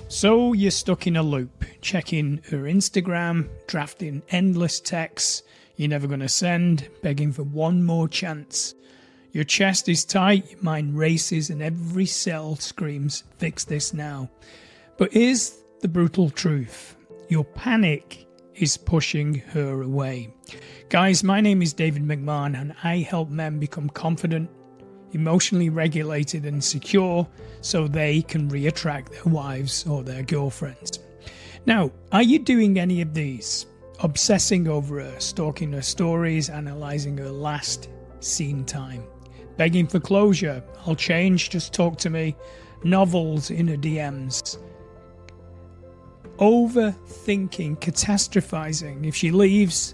So you're stuck in a loop, checking her Instagram, drafting endless texts you're never going to send, begging for one more chance. Your chest is tight, your mind races, and every cell screams, fix this now. But here's the brutal truth. Your panic is pushing her away. Guys, my name is David McMahon, and I help men become confident, emotionally regulated and secure so they can re-attract their wives or their girlfriends. Now, are you doing any of these? Obsessing over her, stalking her stories, analysing her last seen time, begging for closure, I'll change, just talk to me, novels in her DMs, overthinking, catastrophizing, if she leaves,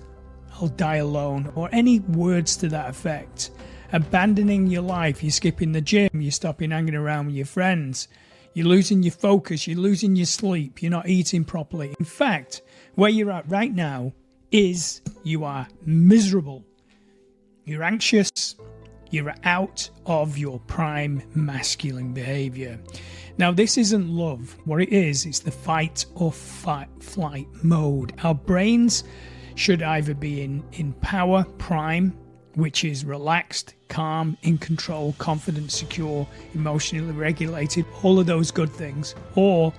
I'll die alone, or any words to that effect. Abandoning your life, you're skipping the gym, you're stopping hanging around with your friends, you're losing your focus, you're losing your sleep, you're not eating properly. In fact, where you're at right now is you are miserable. You're anxious, you're out of your prime masculine behavior. Now, this isn't love. What it is, it's the fight or flight mode. Our brains should either be in power, prime, which is relaxed, calm, in control, confident, secure, emotionally regulated, all of those good things, or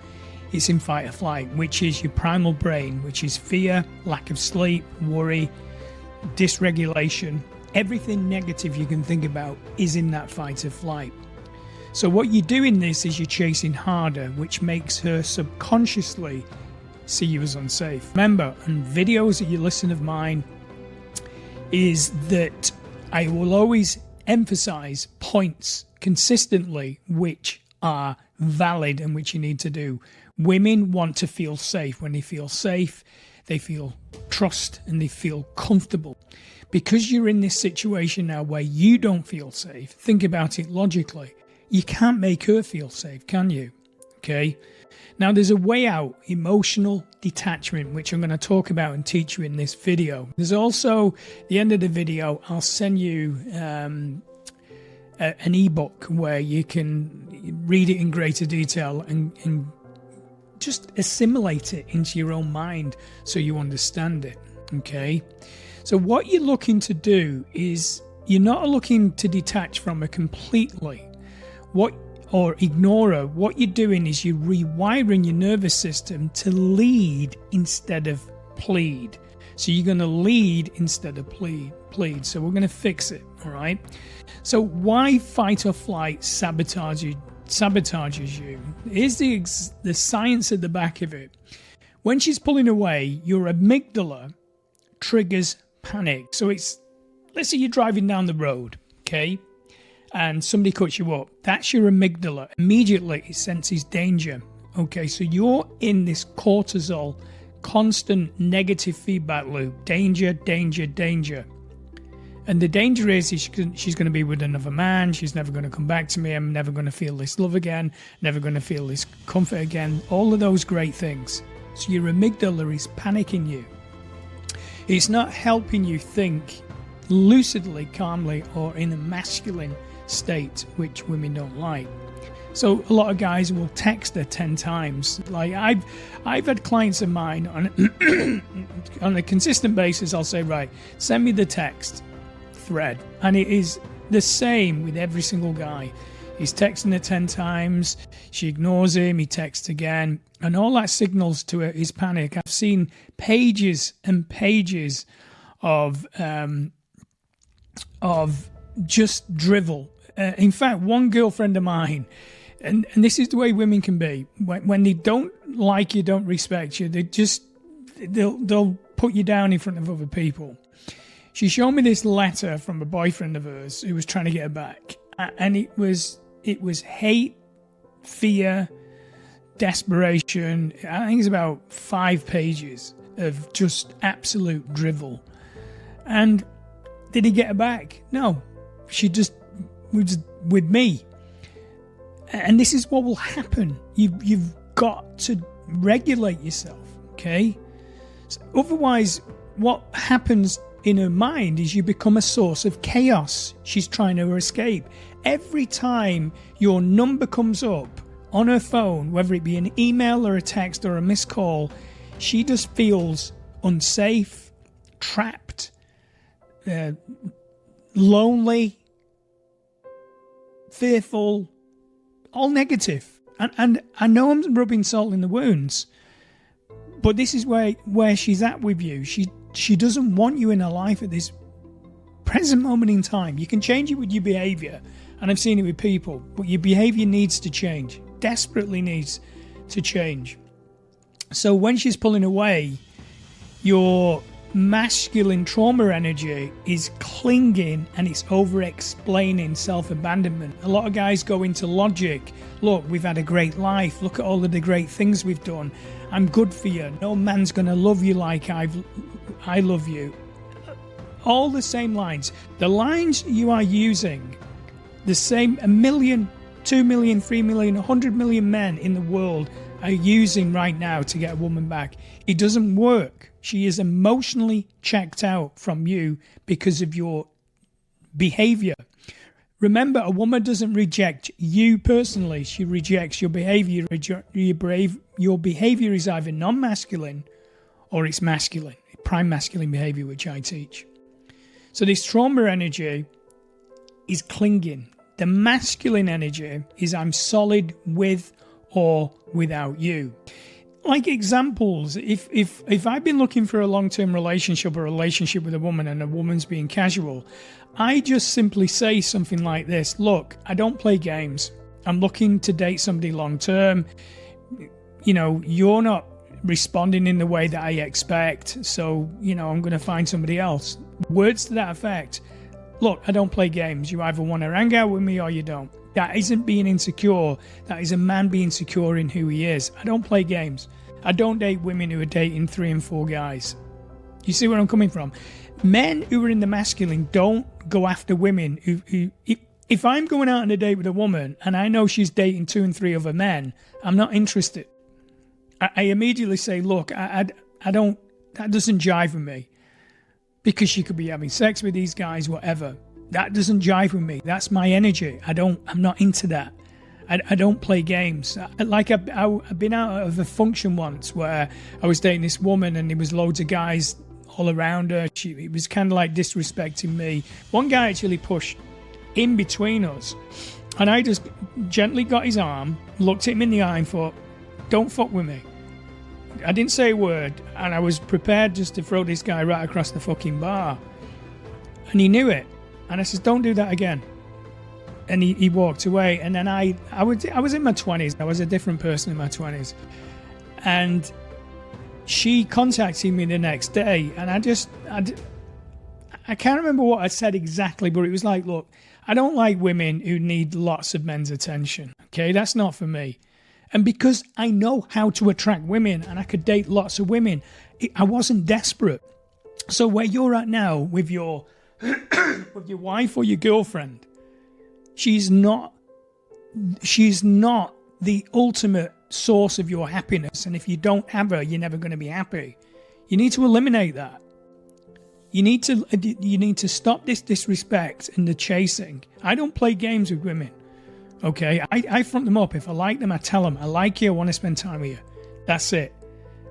it's in fight or flight, which is your primal brain, which is fear, lack of sleep, worry, dysregulation. Everything negative you can think about is in that fight or flight. So what you do in this is you're chasing harder, which makes her subconsciously see you as unsafe. Remember, on videos that you listen of mine, is that I will always emphasize points consistently which are valid and which you need to do. Women want to feel safe. When they feel safe, they feel trust and they feel comfortable. Because you're in this situation now where you don't feel safe, think about it logically. You can't make her feel safe, can you? Okay? Now, there's a way out, emotional detachment, which I'm going to talk about and teach you in this video. There's also, at the end of the video, I'll send you an ebook where you can read it in greater detail and just assimilate it into your own mind so you understand it, okay? So what you're looking to do is you're not looking to detach from her completely. Or ignore her. What you're doing is you're rewiring your nervous system to lead instead of plead. So you're going to lead instead of plead. So we're going to fix it, all right? So why fight or flight sabotages you? Here's the science at the back of it. When she's pulling away, your amygdala triggers panic. So let's say you're driving down the road, okay? And somebody cuts you up, that's your amygdala. Immediately it senses danger. Okay, so you're in this cortisol, constant negative feedback loop. Danger, danger, danger. And the danger is she's going to be with another man. She's never going to come back to me. I'm never going to feel this love again. Never going to feel this comfort again. All of those great things. So your amygdala is panicking you. It's not helping you think lucidly, calmly, or in a masculine state, which women don't like. So a lot of guys will text her 10 times. Like I've had clients of mine on a consistent basis. I'll say, right, send me the text thread, and it is the same with every single guy. He's texting her 10 times, she ignores him, he texts again, and all that signals to her is panic. I've seen pages and pages of just drivel. In fact, one girlfriend of mine, and this is the way women can be, when they don't like you, don't respect you, they'll put you down in front of other people. She showed me this letter from a boyfriend of hers who was trying to get her back, and it was hate, fear, desperation. I think it's about 5 pages of just absolute drivel. And did he get her back? No. She just was with me. And this is what will happen. You've got to regulate yourself, okay? So otherwise, what happens in her mind is you become a source of chaos. She's trying to escape. Every time your number comes up on her phone, whether it be an email or a text or a missed call, she just feels unsafe, trapped, lonely, fearful, all negative. And I know I'm rubbing salt in the wounds, but this is where she's at with you. She doesn't want you in her life at this present moment in time. You can change it with your behaviour, and I've seen it with people, but your behaviour needs to change, desperately needs to change. So when she's pulling away, your masculine trauma energy is clinging and it's over-explaining self-abandonment. A lot of guys go into logic. Look, we've had a great life. Look at all of the great things we've done. I'm good for you. No man's going to love you like I love you. All the same lines. The lines you are using, the same 1 million, 2 million, 3 million, 100 million men in the world are using right now to get a woman back. It doesn't work. She is emotionally checked out from you because of your behavior. Remember, a woman doesn't reject you personally. She rejects your behavior. Your behavior is either non-masculine or it's masculine, prime masculine behavior, which I teach. So this trauma energy is clinging. The masculine energy is I'm solid with or without you. Like examples, if I've been looking for a long-term relationship or a relationship with a woman and a woman's being casual, I just simply say something like this: look, I don't play games. I'm looking to date somebody long-term. You know, you're not responding in the way that I expect, so, you know, I'm going to find somebody else. Words to that effect. Look, I don't play games. You either want to hang out with me or you don't. That isn't being insecure. That is a man being secure in who he is. I don't play games. I don't date women who are dating 3 and 4 guys. You see where I'm coming from? Men who are in the masculine don't go after women who if I'm going out on a date with a woman and I know she's dating 2 and 3 other men, I'm not interested. I immediately say, look, I don't, that doesn't jive with me. Because she could be having sex with these guys, whatever. That doesn't jive with me. That's my energy. I'm not into that. I don't play games. Like I've been out of a function once where I was dating this woman and there was loads of guys all around her. It was kind of like disrespecting me. One guy actually pushed in between us, and I just gently got his arm, looked at him in the eye and thought, don't fuck with me. I didn't say a word, and I was prepared just to throw this guy right across the fucking bar. And he knew it. And I said, don't do that again. And he walked away. And then I was in my 20s. I was a different person in my 20s. And she contacted me the next day. And I can't remember what I said exactly, but it was like, look, I don't like women who need lots of men's attention. Okay, that's not for me. And because I know how to attract women and I could date lots of women, I wasn't desperate. So where you're at now with your with your wife or your girlfriend, she's not the ultimate source of your happiness. And if you don't have her, you're never going to be happy. You need to eliminate that. You need to stop this disrespect and the chasing. I don't play games with women. Okay, I front them up. If I like them, I tell them, I like you, I want to spend time with you. That's it.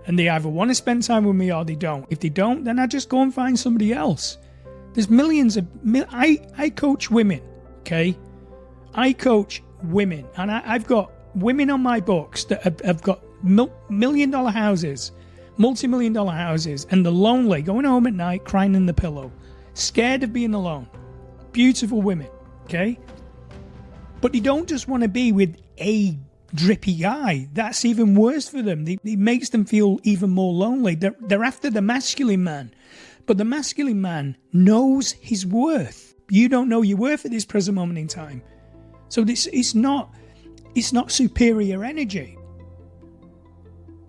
And they either want to spend time with me or they don't. If they don't, then I just go and find somebody else. There's millions of... I coach women, okay? I coach women. And I've got women on my books that have got million-dollar houses, multi-million-dollar houses, and they're lonely, going home at night, crying in the pillow, scared of being alone. Beautiful women, okay? But they don't just want to be with a drippy guy. That's even worse for them. It makes them feel even more lonely. They're after the masculine man. But the masculine man knows his worth. You don't know your worth at this present moment in time. So it's not superior energy.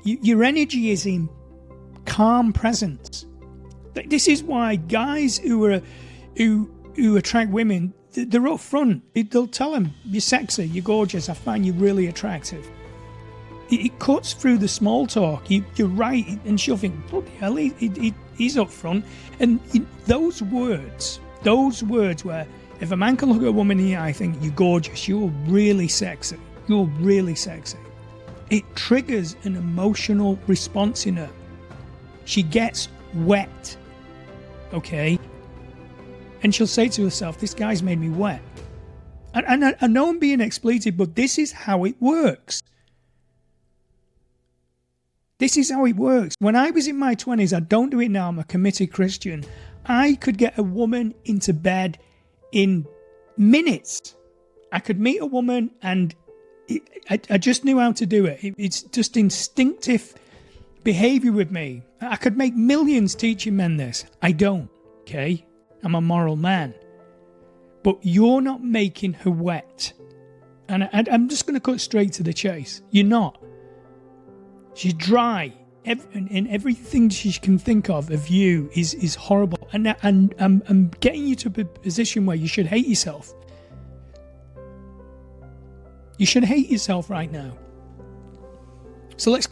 Your energy is in calm presence. This is why guys who attract women, they're up front. They'll tell them, you're sexy, you're gorgeous, I find you really attractive. It cuts through the small talk. You're right, and she'll think, bloody hell, he's up front. And those words where if a man can look at a woman in the eye and think, you're gorgeous, you're really sexy, You're really sexy. It triggers an emotional response in her. She gets wet, okay? And she'll say to herself, this guy's made me wet. And I know I'm being expletive, but this is how it works. This is how it works. When I was in my 20s, I don't do it now, I'm a committed Christian, I could get a woman into bed in minutes. I could meet a woman and I just knew how to do it. It's just instinctive behavior with me. I could make millions teaching men this. I don't, okay? I'm a moral man. But you're not making her wet. And I'm just going to cut straight to the chase. You're not. She's dry. And everything she can think of you is horrible. And I'm getting you to a position where you should hate yourself. You should hate yourself right now. So let's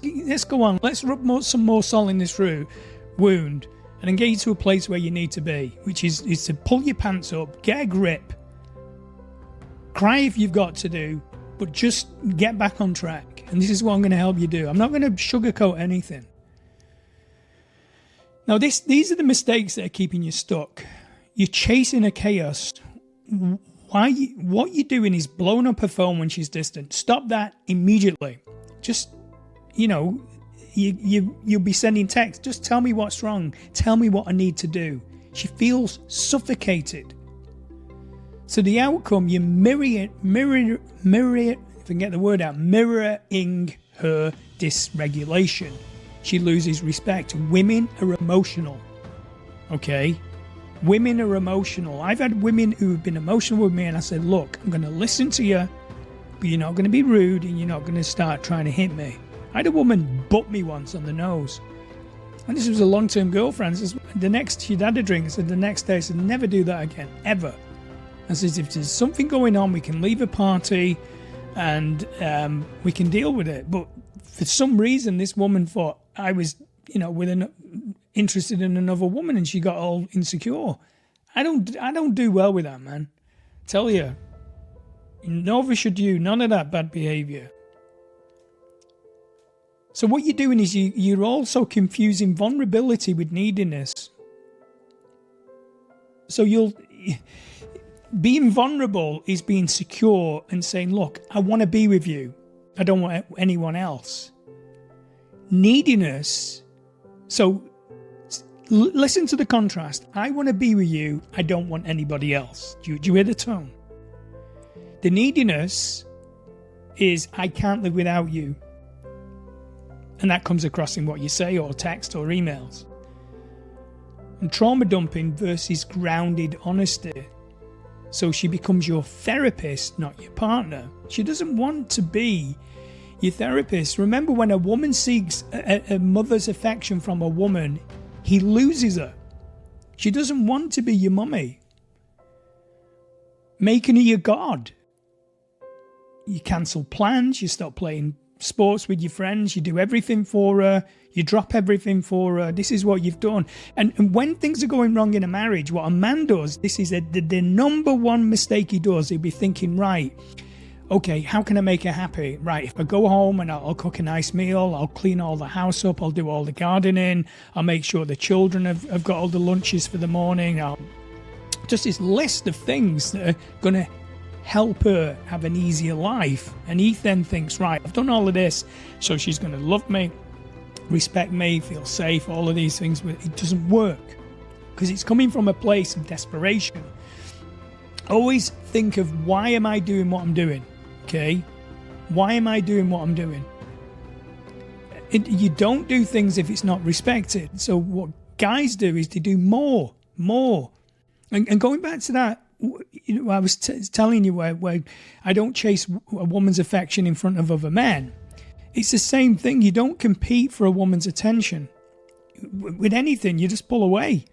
go on. Let's rub some more salt in this wound and then get you to a place where you need to be, which is to pull your pants up, get a grip, cry if you've got to do, but just get back on track. And this is what I'm going to help you do. I'm not going to sugarcoat anything. Now, these are the mistakes that are keeping you stuck. You're chasing a chaos. What you're doing is blowing up her phone when she's distant. Stop that immediately. Just, you'll be sending texts. Just tell me what's wrong. Tell me what I need to do. She feels suffocated. So the outcome, you're mirroring, if I can get the word out, mirroring her dysregulation. She loses respect. Women are emotional. Okay? Women are emotional. I've had women who have been emotional with me and I said, look, I'm going to listen to you, but you're not going to be rude and you're not going to start trying to hit me. I had a woman butt me once on the nose. And this was a long-term girlfriend. She'd had a drink. I said the next day, I said, never do that again, ever. I said, if there's something going on, we can leave a party and we can deal with it. But for some reason, this woman thought I was, interested in another woman and she got all insecure. I don't do well with that, man. Tell you. Neither should you. None of that bad behavior. So what you're doing is you're also confusing vulnerability with neediness. So being vulnerable is being secure and saying, look, I want to be with you. I don't want anyone else. Neediness. So listen to the contrast. I want to be with you. I don't want anybody else. Do you hear the tone? The neediness is I can't live without you. And that comes across in what you say or text or emails. And trauma dumping versus grounded honesty. So she becomes your therapist, not your partner. She doesn't want to be your therapist. Remember, when a woman seeks a mother's affection from a woman, he loses her. She doesn't want to be your mummy. Making her your god. You cancel plans, you stop playing sports with your friends, you do everything for her, you drop everything for her. This is what you've done. And when things are going wrong in a marriage, what a man does, this is the number one mistake he does, he'll be thinking, right, okay, how can I make her happy? Right, if I go home and I'll cook a nice meal, I'll clean all the house up, I'll do all the gardening, I'll make sure the children have got all the lunches for the morning, just this list of things that are going to help her have an easier life. And he then thinks, right, I've done all of this, so she's going to love me, respect me, feel safe, all of these things. But it doesn't work because it's coming from a place of desperation. Always think of, why am I doing what I'm doing? Okay? Why am I doing what I'm doing? You don't do things if it's not respected. So what guys do is they do more. And going back to that, I was telling you where I don't chase a woman's affection in front of other men. It's the same thing. You don't compete for a woman's attention. With anything, you just pull away.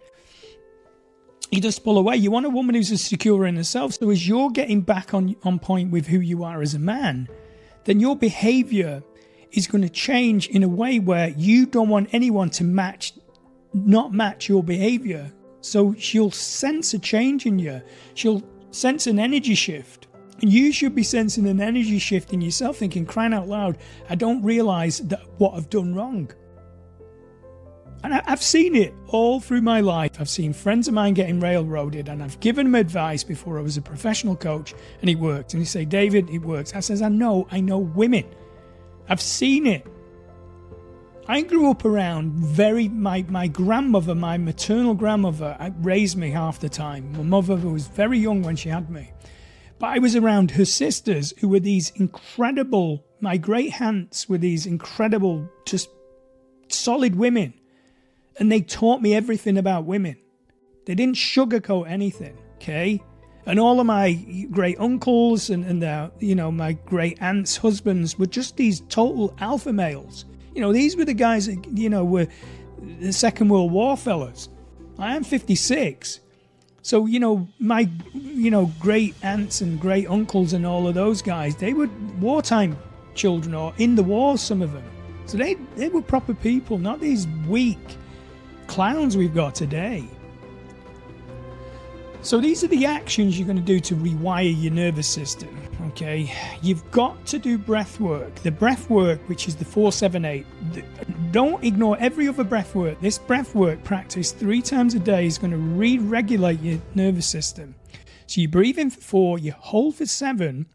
You want a woman who's secure in herself. So as you're getting back on point with who you are as a man, then your behavior is going to change in a way where you don't want anyone to not match your behavior. So she'll sense a change in you. She'll sense an energy shift. And you should be sensing an energy shift in yourself, thinking, crying out loud, I don't realize that what I've done wrong. And I've seen it all through my life. I've seen friends of mine getting railroaded, and I've given them advice before I was a professional coach, and it worked. And they say, David, it works. I says, I know women. I've seen it. I grew up around my grandmother, my maternal grandmother, raised me half the time. My mother was very young when she had me. But I was around her sisters, who were these incredible, my great aunts were these incredible, just solid women. And they taught me everything about women. They didn't sugarcoat anything, okay? And all of my great uncles and my great aunts' husbands were just these total alpha males. These were the guys that, were the Second World War fellas. I am 56. So, my, great aunts and great uncles and all of those guys, they were wartime children or in the war, some of them. So they were proper people, not these weak clowns we've got today. So these are the actions you're going to do to rewire your nervous system, okay? You've got to do breath work. The breath work, which is the 4-7-8. Don't ignore every other breath work. This breath work practice 3 times a day is going to re-regulate your nervous system. So you breathe in for 4, you hold for 7,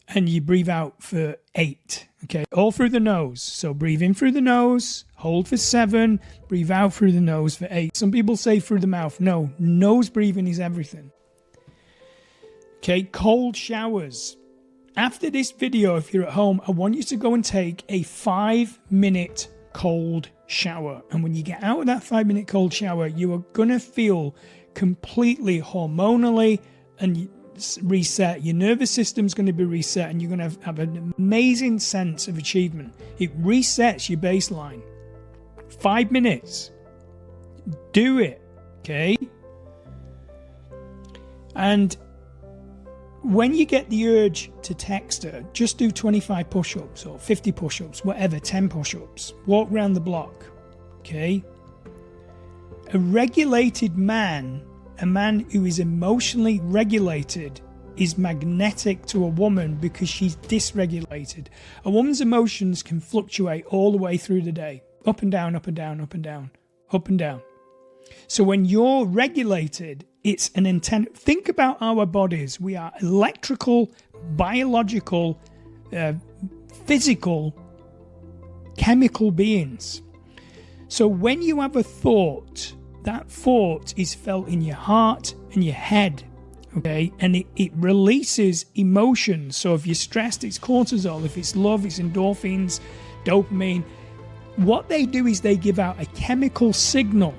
and you breathe out for 8, okay? All through the nose. So breathe in through the nose, hold for 7, breathe out through the nose for 8. Some people say through the mouth. No, nose breathing is everything. Okay, cold showers. After this video, if you're at home, I want you to go and take a 5-minute cold shower. And when you get out of that 5-minute cold shower, you are going to feel completely hormonally and reset. Your nervous system's going to be reset, and you're going to have an amazing sense of achievement. It resets your baseline. 5 minutes. Do it, okay? And when you get the urge to text her, just do 25 push-ups or 50 push-ups, whatever, 10 push-ups. Walk around the block, okay? A regulated man, a man who is emotionally regulated, is magnetic to a woman because she's dysregulated. A woman's emotions can fluctuate all the way through the day. Up and down, up and down, up and down, up and down. So when you're regulated, it's an intent. Think about our bodies. We are electrical, biological, physical, chemical beings. So when you have a thought, that thought is felt in your heart and your head, okay? And it releases emotions. So if you're stressed, it's cortisol. If it's love, it's endorphins, dopamine. What they do is they give out a chemical signal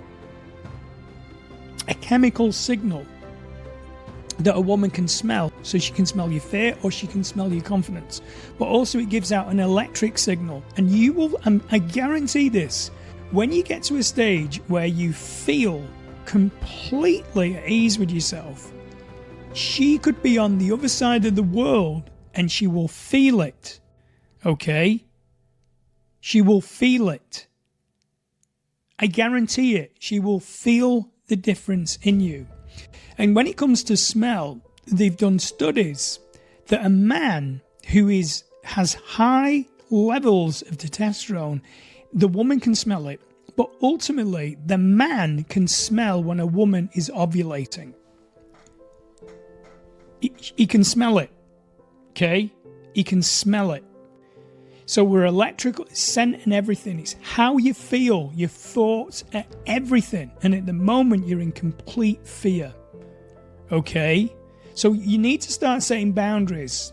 that a woman can smell. So she can smell your fear or she can smell your confidence. But also it gives out an electric signal. And you will, I guarantee this, when you get to a stage where you feel completely at ease with yourself, she could be on the other side of the world and she will feel it, okay? She will feel it. I guarantee it. She will feel the difference in you. And when it comes to smell, they've done studies that a man who has high levels of testosterone, the woman can smell it, but ultimately the man can smell when a woman is ovulating. He can smell it, okay? He can smell it. So we're electrical, scent and everything. It's how you feel, your thoughts, everything. And at the moment, you're in complete fear. Okay? So you need to start setting boundaries.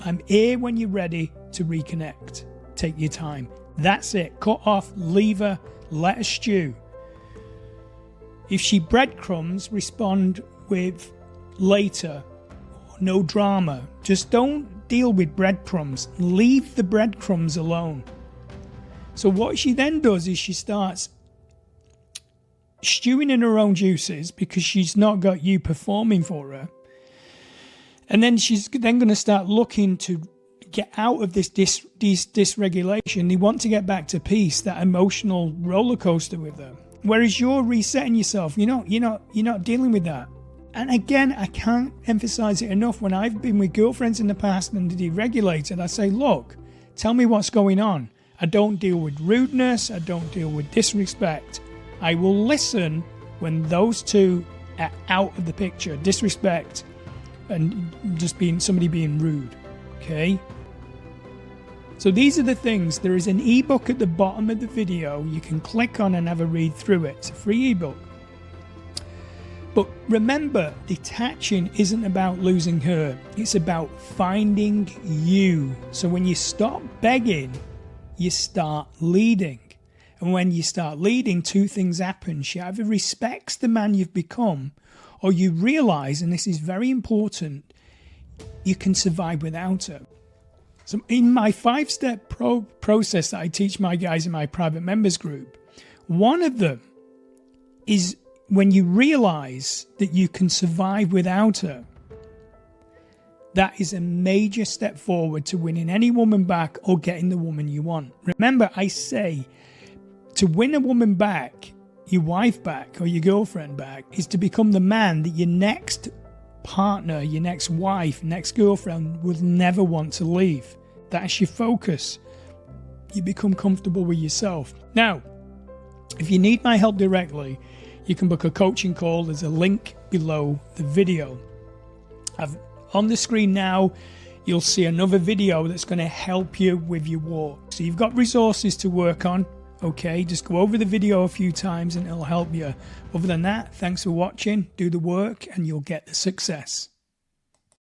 I'm here when you're ready to reconnect. Take your time. That's it. Cut off, leave her, let her stew. If she breadcrumbs, respond with later. No drama. Just don't deal with breadcrumbs. Leave the breadcrumbs alone. So what she then does is she starts stewing in her own juices because she's not got you performing for her. And then she's then going to start looking to get out of this dysregulation. They want to get back to peace, that emotional roller coaster with her. Whereas you're resetting yourself. You're not dealing with that. And again, I can't emphasize it enough. When I've been with girlfriends in the past and they're deregulated, I say, look, tell me what's going on. I don't deal with rudeness. I don't deal with disrespect. I will listen when those two are out of the picture, disrespect and just somebody being rude. Okay? So these are the things. There is an ebook at the bottom of the video you can click on and have a read through it. It's a free ebook. But remember, detaching isn't about losing her. It's about finding you. So when you stop begging, you start leading. And when you start leading, two things happen. She either respects the man you've become, or you realize, and this is very important, you can survive without her. So in my 5-step process that I teach my guys in my private members group, one of them is when you realize that you can survive without her. That is a major step forward to winning any woman back or getting the woman you want. Remember, I say to win a woman back, your wife back or your girlfriend back, is to become the man that your next partner, your next wife, next girlfriend will never want to leave. That's your focus. You become comfortable with yourself. Now, if you need my help directly, you can book a coaching call. There's a link below the video. On the screen now, you'll see another video that's going to help you with your walk. So you've got resources to work on. Okay, just go over the video a few times and it'll help you. Other than that, thanks for watching. Do the work and you'll get the success.